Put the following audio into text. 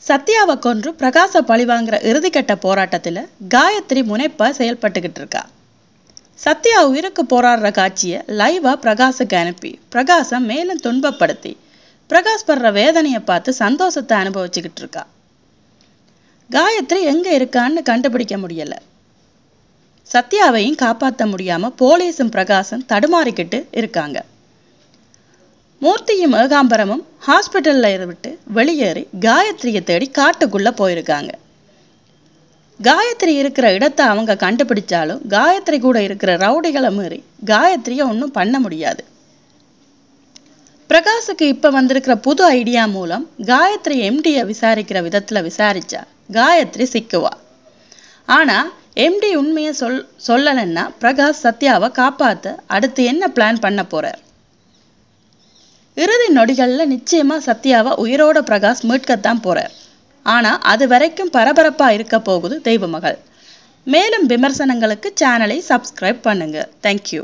சத்யாவை கொன்று பிரகாச பழிவாங்கிற இறுதிக்கட்ட போராட்டத்தில் காயத்ரி முனைப்பா செயல்பட்டுக்கிட்டு இருக்கா. சத்யா உயிருக்கு போராடுற காட்சியை லைவா பிரகாஷுக்கு அனுப்பி பிரகாசை மேலும் துன்பப்படுத்தி பிரகாஷ் படுற வேதனையை பார்த்து சந்தோஷத்தை அனுபவிச்சுக்கிட்டு இருக்கா. காயத்ரி எங்க இருக்கான்னு கண்டுபிடிக்க முடியல. சத்யாவையும் காப்பாற்ற முடியாம போலீஸும் பிரகாஷும் தடுமாறிக்கிட்டு இருக்காங்க. மூர்த்தியும் ஏகாம்பரமும் ஹாஸ்பிட்டல்ல விட்டு வெளியேறி காயத்ரியை தேடி காட்டுக்குள்ள போயிருக்காங்க. காயத்ரி இருக்கிற இடத்தை அவங்க கண்டுபிடிச்சாலும் காயத்ரி கூட இருக்கிற ரவுடிகளை மீறி காயத்ரியை ஒன்றும் பண்ண முடியாது. பிரகாஷுக்கு இப்ப வந்திருக்கிற புது ஐடியா மூலம் காயத்ரி எம்டியை விசாரிக்கிற விதத்துல விசாரிச்சா காயத்ரி சிக்குவா. ஆனா எம்டி உண்மையை சொல்லலைன்னா பிரகாஷ் சத்யாவை காப்பாத்த அடுத்து என்ன பிளான் பண்ண போறார்? இறுதி நொடிகள்ல நிச்சயமா சத்யாவை உயிரோட பிரகாஷ் மீட்கத்தான் போறார். ஆனா அது வரைக்கும் பரபரப்பா இருக்க போகுது தெய்வமகள். மேலும் விமர்சனங்களுக்கு சேனலை சப்ஸ்கிரைப் பண்ணுங்க. தேங்க்யூ.